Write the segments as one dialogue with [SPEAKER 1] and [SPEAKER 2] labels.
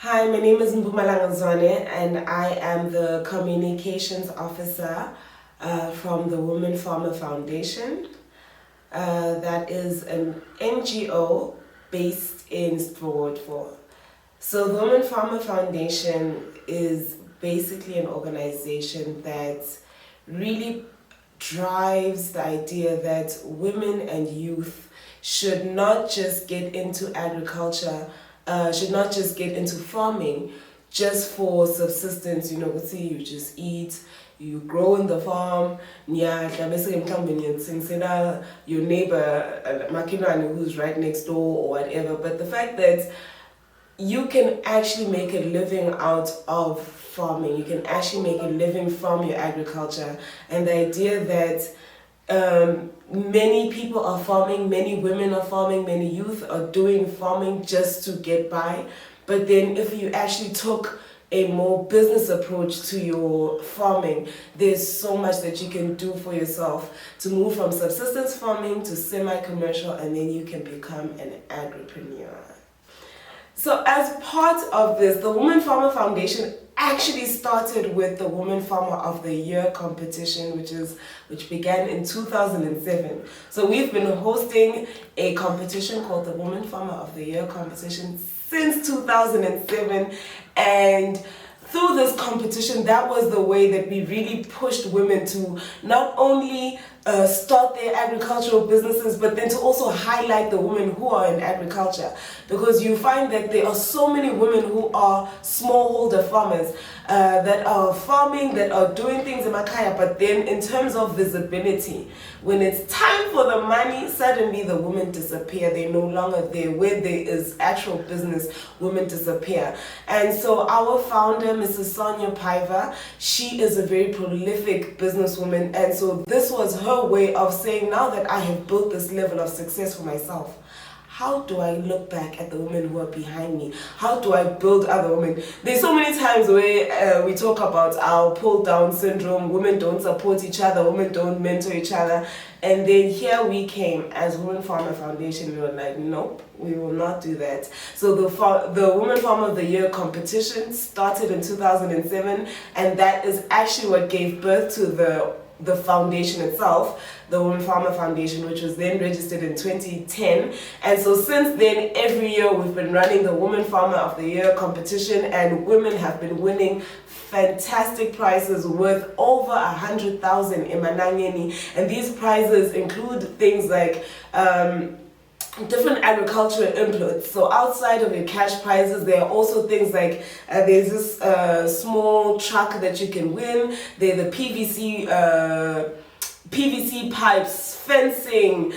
[SPEAKER 1] Hi, my name is Mpumalanga Zwane and I am the Communications Officer from the Women Farmer Foundation. That is an NGO based in Stvorotvo. So the Women Farmer Foundation is basically an organization that really drives the idea that women and youth should not just get into agriculture, should not just get into farming just for subsistence. Let's see, you just eat, you grow in the farm, your neighbor, Makinani, who's right next door or whatever. But the fact that you can actually make a living out of farming, you can actually make a living from your agriculture, and the idea that many people are farming, many women are farming, many youth are doing farming just to get by. But then if you actually took a more business approach to your farming, there's so much that you can do for yourself to move from subsistence farming to semi-commercial, and then you can become an agripreneur. So as part of this, the Women Farmer Foundation actually started with the Women Farmer of the Year competition, which began in 2007. So we've been hosting a competition called the Women Farmer of the Year competition since 2007, and through this competition, that was the way that we really pushed women to not only start their agricultural businesses, but then to also highlight the women who are in agriculture. Because you find that there are so many women who are smallholder farmers that are farming, that are doing things in Makaya, but then in terms of visibility, when it's time for the money, suddenly the women disappear. They're no longer there. Where there is actual business, women disappear. And so our founder, Mrs. Sonia Paiva, she is a very prolific businesswoman, and so this was her way of saying, now that I have built this level of success for myself, how do I look back at the women who are behind me? How do I build other women? There's so many times where we talk about our pull down syndrome, women don't support each other, women don't mentor each other. And then here we came as Women Farmer Foundation, we were like, nope, we will not do that. So the Women Farmer of the Year competition started in 2007, and that is actually what gave birth to the foundation itself, the Women Farmer Foundation, which was then registered in 2010. And so since then, every year we've been running the Women Farmer of the Year competition, and women have been winning fantastic prizes worth over 100,000 Emanangeni. And these prizes include things like different agricultural inputs. So outside of your cash prizes, there are also things like there's this small truck that you can win. There are the PVC pipes, fencing,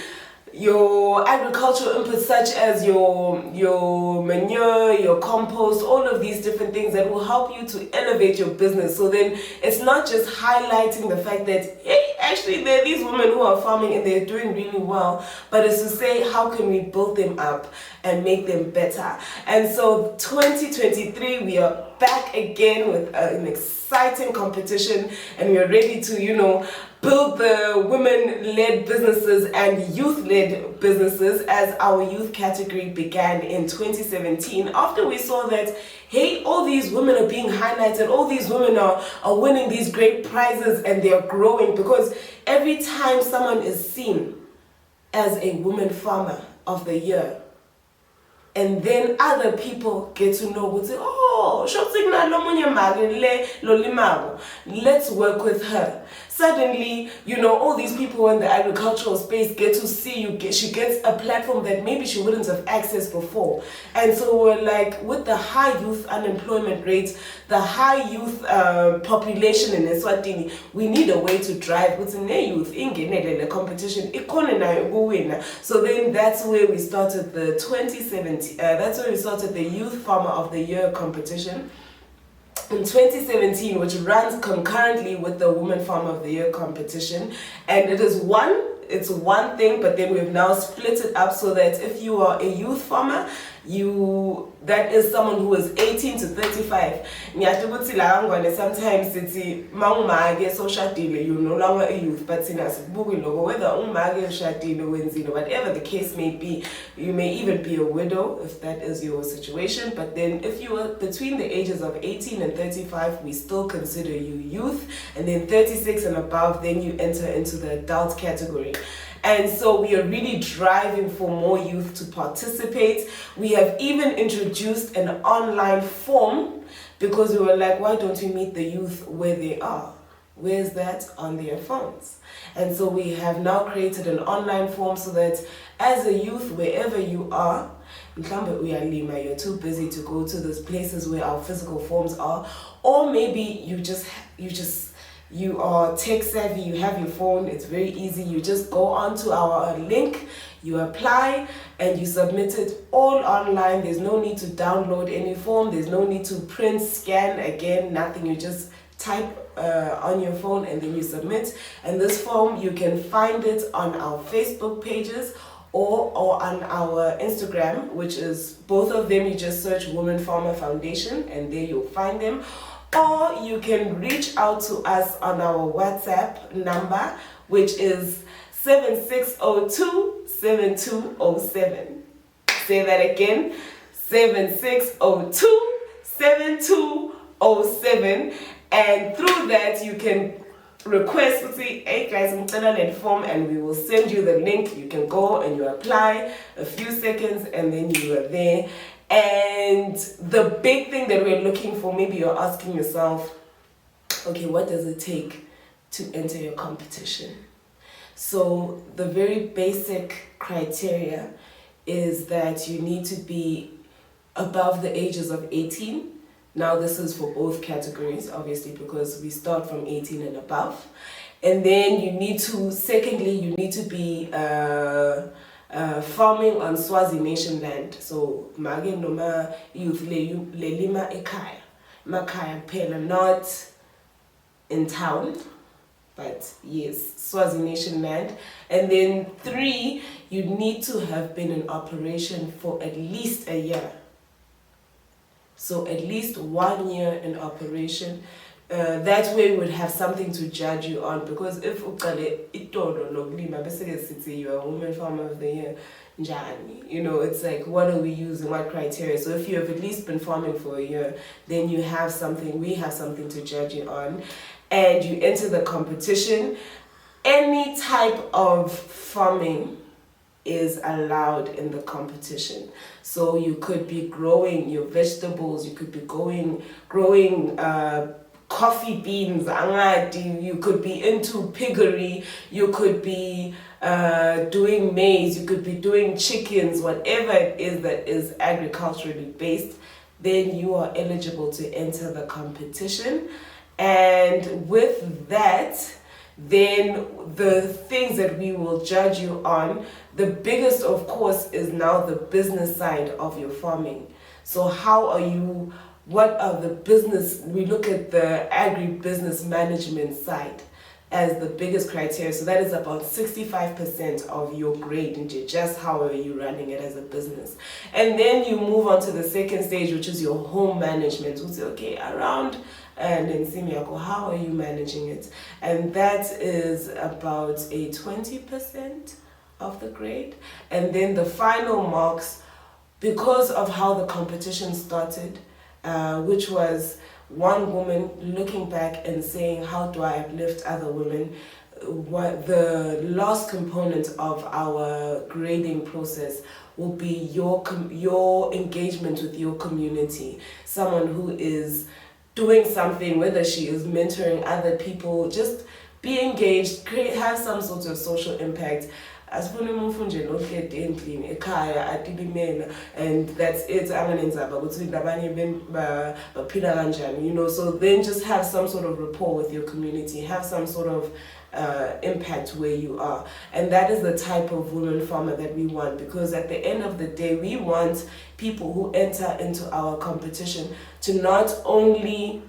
[SPEAKER 1] your agricultural inputs such as your manure, your compost, all of these different things that will help you to elevate your business. So then it's not just highlighting the fact that, hey, actually there are these women who are farming and they're doing really well, but it's to say, how can we build them up and make them better? And so 2023, we are back again with an exciting competition, and we're ready to, build the women-led businesses and youth-led businesses, as our youth category began in 2017 after we saw that, hey, all these women are being highlighted, all these women are winning these great prizes, and they're growing, because every time someone is seen as a woman farmer of the year, and then other people get to know, would say, oh, let's work with her. Suddenly, all these people in the agricultural space get to see you. She gets a platform that maybe she wouldn't have accessed before. And so we're like, with the high youth unemployment rates, the high youth population in Eswatini, we need a way to drive what's in the youth in the competition. So then that's where we started the 2017. That's where we started the Youth Farmer of the Year competition in 2017, which runs concurrently with the Women Farmer of the Year competition. And it's one thing, but then we've now split it up so that if you are a youth farmer, that is someone who is 18 to 35. Sometimes it's you're no longer a youth, but whatever the case may be, you may even be a widow if that is your situation. But then if you are between the ages of 18 and 35, we still consider you youth, and then 36 and above, then you enter into the adult category. And so we are really driving for more youth to participate. We have even introduced an online form because we were like, why don't we meet the youth where they are? Where's that? On their phones. And so we have now created an online form so that as a youth, wherever you are, you're too busy to go to those places where our physical forms are, or maybe you are tech savvy, you have your phone, it's very easy. You just go onto our link, you apply, and you submit it all online. There's no need to download any form, there's no need to print, scan again, nothing. You just type on your phone and then you submit. And this form, you can find it on our Facebook pages or on our Instagram, which is both of them. You just search Women Farmer Foundation and there you'll find them. Or you can reach out to us on our WhatsApp number, which is 7602-7207. Say that again, 7602-7207. And through that, you can request hey guys, form, and we will send you the link. You can go and you apply a few seconds and then you are there. And the big thing that we're looking for, maybe you're asking yourself, okay, what does it take to enter your competition? So the very basic criteria is that you need to be above the ages of 18. Now this is for both categories, obviously, because we start from 18 and above. And then you need to be farming on Swazi Nation land. So mage noma youth lelima ekaya. Makaya pela, not in town, but yes, Swazi Nation land. And then 3, you need to have been in operation for at least a year. So at least 1 year in operation. That way we would have something to judge you on, because if you are a Woman Farmer of the Year, it's like, what are we using, what criteria? So if you have at least been farming for a year, then we have something to judge you on, and you enter the competition. Any type of farming is allowed in the competition. So you could be growing your vegetables, you could be growing coffee beans, you could be into piggery, you could be doing maize, you could be doing chickens, whatever it is that is agriculturally based, then you are eligible to enter the competition. And with that, then the things that we will judge you on, the biggest of course is now the business side of your farming. So what are the business, we look at the agri-business management side as the biggest criteria. So that is about 65% of your grade, and just how are you running it as a business. And then you move on to the second stage, which is your home management. We'll say, okay, around and in Simiako, how are you managing it? And that is about a 20% of the grade. And then the final marks, because of how the competition started, which was one woman looking back and saying, how do I uplift other women? What the last component of our grading process will be your engagement with your community. Someone who is doing something, whether she is mentoring other people, just be engaged, have some sort of social impact. And that's it. So then just have some sort of rapport with your community, have some sort of impact where you are. And that is the type of woman farmer that we want, because at the end of the day, we want people who enter into our competition to not only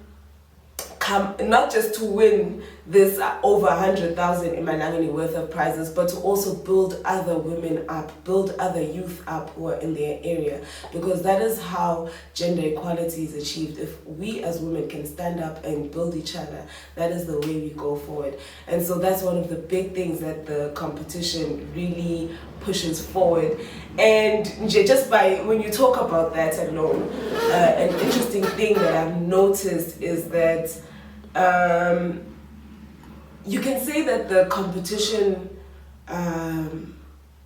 [SPEAKER 1] not just to win this over 100,000 Imalangeni worth of prizes, but to also build other women up, build other youth up who are in their area, because that is how gender equality is achieved. If we as women can stand up and build each other, that is the way we go forward. And so that's one of the big things that the competition really pushes forward. And just by, when you talk about that alone, an interesting thing that I've noticed is that you can say that the competition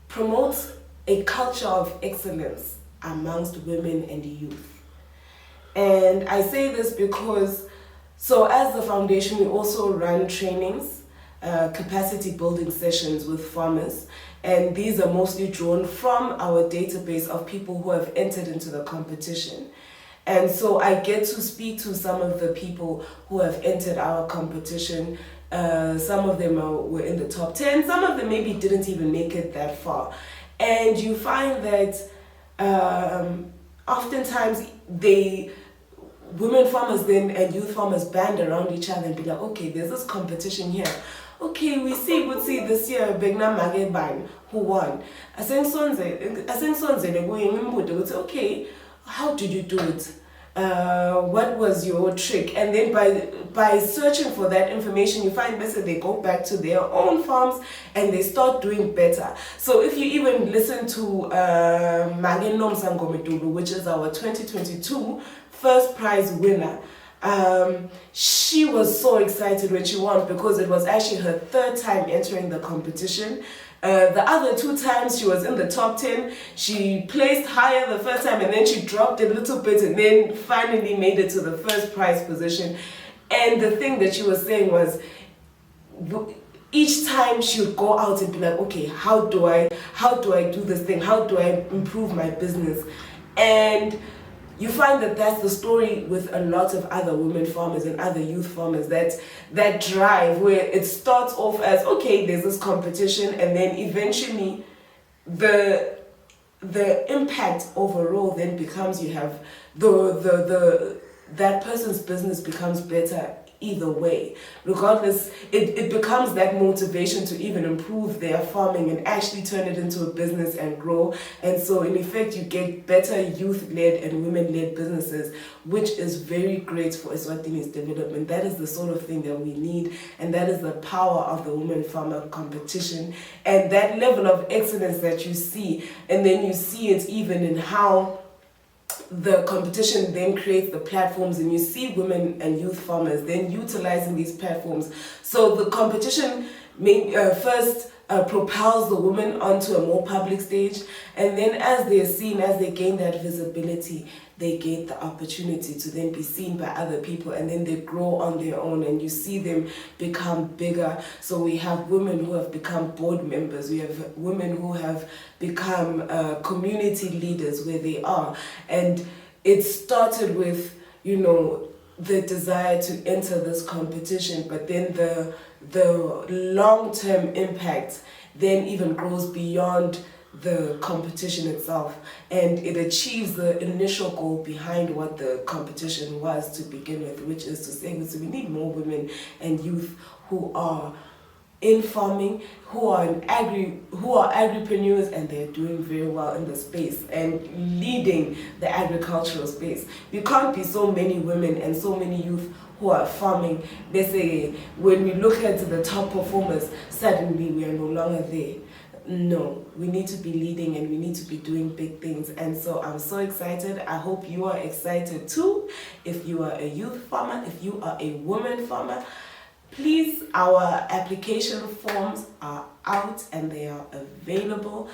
[SPEAKER 1] promotes a culture of excellence amongst women and youth. And I say this because, so as the foundation, we also run trainings, capacity building sessions with farmers. And these are mostly drawn from our database of people who have entered into the competition. And so I get to speak to some of the people who have entered our competition. Some of them were in the top 10, some of them maybe didn't even make it that far. And you find that oftentimes women farmers then and youth farmers band around each other and be like, okay, there's this competition here. Okay, we see this year Begna Mageban who won. Okay, how did you do it? What was your trick? And then by searching for that information, you find that they go back to their own farms and they start doing better. So if you even listen to Magen Nomsangomedulu, which is our 2022 first prize winner, she was so excited when she won because it was actually her third time entering the competition. The other 2 times she was in the top 10. She placed higher the first time and then she dropped a little bit and then finally made it to the first prize position. And the thing that she was saying was, each time she would go out and be like, okay, how do I do this thing? How do I improve my business? And you find that that's the story with a lot of other women farmers and other youth farmers, that drive where it starts off as, okay, there's this competition, and then eventually the impact overall then becomes, you have that person's business becomes better either way. Regardless, it becomes that motivation to even improve their farming and actually turn it into a business and grow. And so in effect, you get better youth-led and women-led businesses, which is very great for Eswatini's development. That is the sort of thing that we need, and that is the power of the women farmer competition and that level of excellence that you see. And then you see it even in how the competition then creates the platforms, and you see women and youth farmers then utilizing these platforms. So the competition first propels the women onto a more public stage, and then as they're seen, as they gain that visibility, they get the opportunity to then be seen by other people, and then they grow on their own, and you see them become bigger. So we have women who have become board members, we have women who have become community leaders where they are. And it started with, the desire to enter this competition, but then the long-term impact then even grows beyond the competition itself, and it achieves the initial goal behind what the competition was to begin with, which is to say, so we need more women and youth who are in farming, who are agripreneurs, and they're doing very well in the space and leading the agricultural space. We can't be so many women and so many youth who are farming. They say when we look at the top performers, suddenly we are no longer there. No, we need to be leading and we need to be doing big things. And so I'm so excited. I hope you are excited too. If you are a youth farmer, if you are a woman farmer, please, our application forms are out and they are available.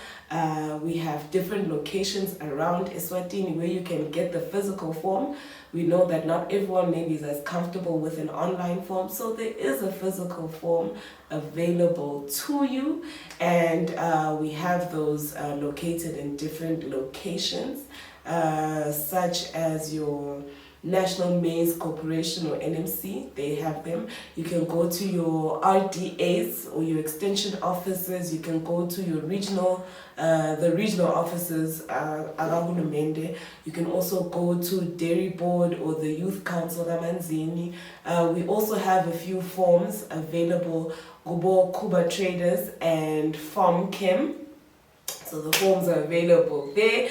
[SPEAKER 1] We have different locations around Eswatini where you can get the physical form. We know that not everyone maybe is as comfortable with an online form, so there is a physical form available to you, and we have those located in different locations, such as your National Maize Corporation or NMC, they have them. You can go to your RDAs or your extension offices. You can go to your the regional offices, akahulumende. You can also go to Dairy Board or the Youth Council, Ramanzini. We also have a few forms available, Gobo Kuba Traders and Farm Chem. So the forms are available there.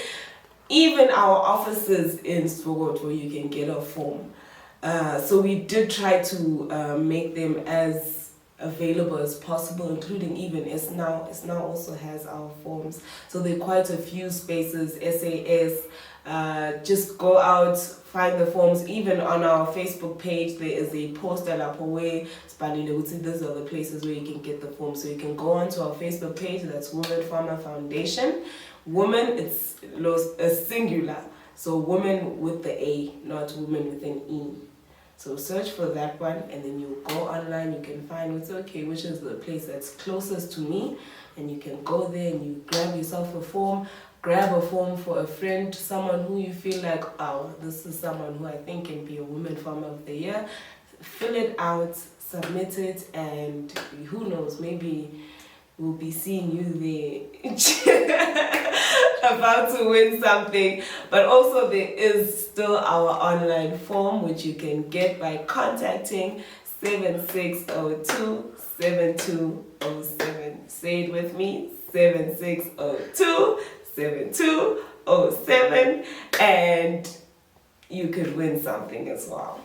[SPEAKER 1] Even our offices in Svogoto, you can get a form. So we did try to make them as available as possible, including even Esnau. Esnau also has our forms. So there are quite a few spaces, SAS. Just go out, find the forms. Even on our Facebook page, there is a post where these are the places where you can get the forms. So you can go onto our Facebook page, that's Women Farmer Foundation. Woman, it's a singular. So woman with the A, not woman with an E. So search for that one, and then you go online, you can find which is the place that's closest to me, and you can go there and you grab yourself a form, grab a form for a friend, someone who you feel like, oh, this is someone who I think can be a Women Farmer of the Year. Fill it out, submit it, and who knows, maybe we'll be seeing you there about to win something. But also there is still our online form, which you can get by contacting 7602 7207. Say it with me, 7602 7207, and you could win something as well.